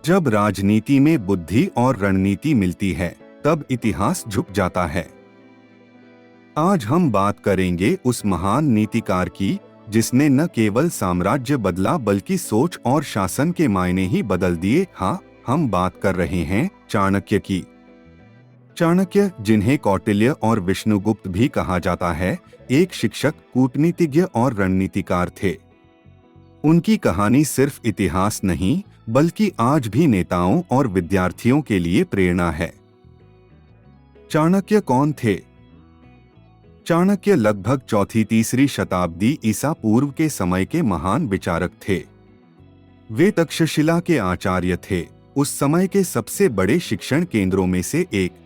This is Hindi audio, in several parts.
जब राजनीति में बुद्धि और रणनीति मिलती है, तब इतिहास झुक जाता है। आज हम बात करेंगे उस महान नीतिकार की, जिसने न केवल साम्राज्य बदला बल्कि सोच और शासन के मायने ही बदल दिए। हाँ, हम बात कर रहे हैं चाणक्य की। चाणक्य, जिन्हें कौटिल्य और विष्णुगुप्त भी कहा जाता है, एक शिक्षक, कूटनीतिज्ञ और रणनीतिकार थे। उनकी कहानी सिर्फ इतिहास नहीं, बल्कि आज भी नेताओं और विद्यार्थियों के लिए प्रेरणा है। चाणक्य कौन थे? चाणक्य लगभग चौथी तीसरी शताब्दी ईसा पूर्व के समय के महान विचारक थे। वे तक्षशिला के आचार्य थे, उस समय के सबसे बड़े शिक्षण केंद्रों में से एक।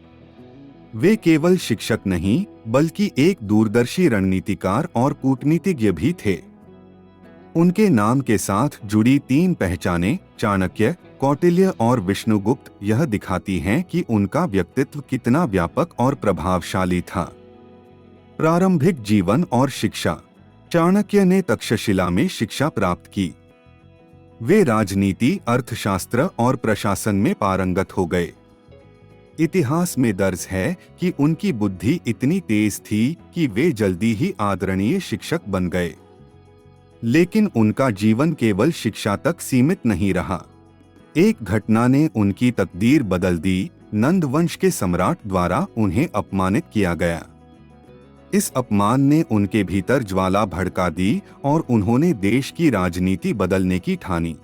वे केवल शिक्षक नहीं, बल्कि एक दूरदर्शी रणनीतिकार और कूटनीतिज्ञ भी थे। उनके नाम के साथ जुड़ी 3 पहचानें, चाणक्य, कौटिल्य और विष्णुगुप्त, यह दिखाती हैं कि उनका व्यक्तित्व कितना व्यापक और प्रभावशाली था। प्रारंभिक जीवन और शिक्षा। चाणक्य ने तक्षशिला में शिक्षा प्राप्त की। वे राजनीति, अर्थशास्त्र और प्रशासन में पारंगत हो गए। इतिहास में दर्ज है कि उनकी बुद्धि इतनी तेज थी कि वे जल्दी ही आदरणीय शिक्षक बन गए। लेकिन उनका जीवन केवल शिक्षा तक सीमित नहीं रहा। एक घटना ने उनकी तकदीर बदल दी। नंद वंश के सम्राट द्वारा उन्हें अपमानित किया गया। इस अपमान ने उनके भीतर ज्वाला भड़का दी और उन्होंने देश की राजनीति बदलने की ठानी।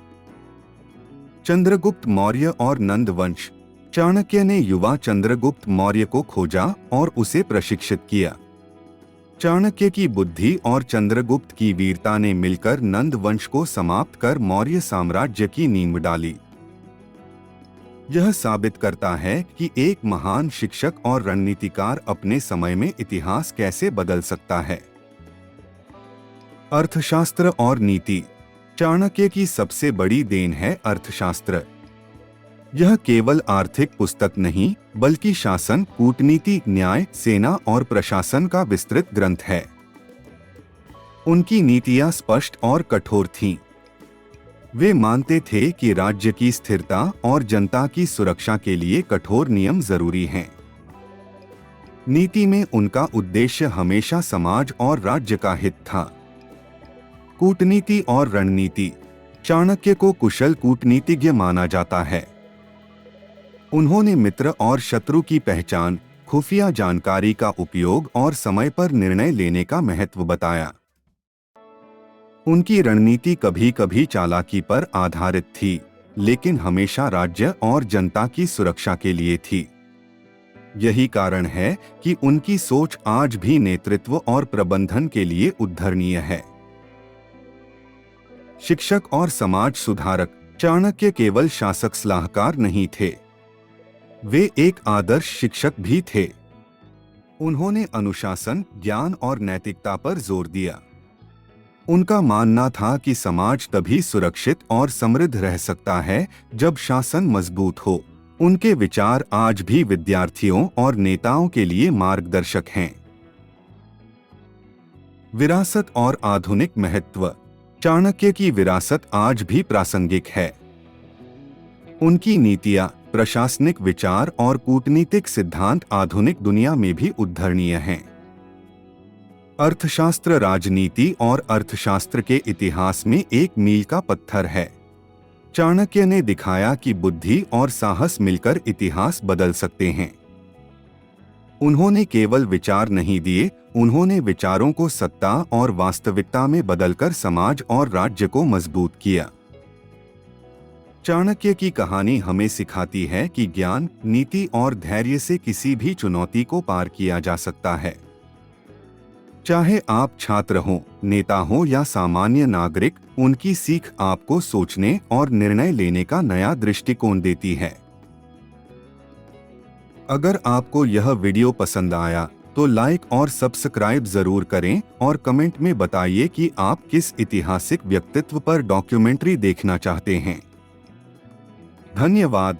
चंद्रगुप्त मौर्य और नंद वंश। चाणक्य ने युवा चंद्रगुप्त मौर्य को खोजा और उसे प्रशिक्षित किया। चाणक्य की बुद्धि और चंद्रगुप्त की वीरता ने मिलकर नंद वंश को समाप्त कर मौर्य साम्राज्य की नींव डाली। यह साबित करता है कि एक महान शिक्षक और रणनीतिकार अपने समय में इतिहास कैसे बदल सकता है। अर्थशास्त्र और नीति। चाणक्य की सबसे बड़ी देन है अर्थशास्त्र। यह केवल आर्थिक पुस्तक नहीं, बल्कि शासन, कूटनीति, न्याय, सेना और प्रशासन का विस्तृत ग्रंथ है। उनकी नीतियां स्पष्ट और कठोर थीं। वे मानते थे कि राज्य की स्थिरता और जनता की सुरक्षा के लिए कठोर नियम जरूरी हैं। नीति में उनका उद्देश्य हमेशा समाज और राज्य का हित था। कूटनीति और रणनीति। चाणक्य को कुशल कूटनीतिज्ञ माना जाता है। उन्होंने मित्र और शत्रु की पहचान, खुफिया जानकारी का उपयोग और समय पर निर्णय लेने का महत्व बताया। उनकी रणनीति कभी कभी चालाकी पर आधारित थी, लेकिन हमेशा राज्य और जनता की सुरक्षा के लिए थी। यही कारण है कि उनकी सोच आज भी नेतृत्व और प्रबंधन के लिए उद्धरणीय है। शिक्षक और समाज सुधारक। चाणक्य केवल शासक सलाहकार नहीं थे, वे एक आदर्श शिक्षक भी थे। उन्होंने अनुशासन, ज्ञान और नैतिकता पर जोर दिया। उनका मानना था कि समाज तभी सुरक्षित और समृद्ध रह सकता है जब शासन मजबूत हो। उनके विचार आज भी विद्यार्थियों और नेताओं के लिए मार्गदर्शक हैं। विरासत और आधुनिक महत्व। चाणक्य की विरासत आज भी प्रासंगिक है। उनकी नीतियां, प्रशासनिक विचार और कूटनीतिक सिद्धांत आधुनिक दुनिया में भी उद्धरणीय हैं। अर्थशास्त्र राजनीति और अर्थशास्त्र के इतिहास में एक मील का पत्थर है। चाणक्य ने दिखाया कि बुद्धि और साहस मिलकर इतिहास बदल सकते हैं। उन्होंने केवल विचार नहीं दिए, उन्होंने विचारों को सत्ता और वास्तविकता में बदलकर समाज और राज्य को मजबूत किया। चाणक्य की कहानी हमें सिखाती है कि ज्ञान, नीति और धैर्य से किसी भी चुनौती को पार किया जा सकता है। चाहे आप छात्र हों, नेता हों या सामान्य नागरिक, उनकी सीख आपको सोचने और निर्णय लेने का नया दृष्टिकोण देती है। अगर आपको यह वीडियो पसंद आया तो लाइक और सब्सक्राइब जरूर करें और कमेंट में बताइए कि आप किस ऐतिहासिक व्यक्तित्व पर डॉक्यूमेंट्री देखना चाहते हैं। धन्यवाद।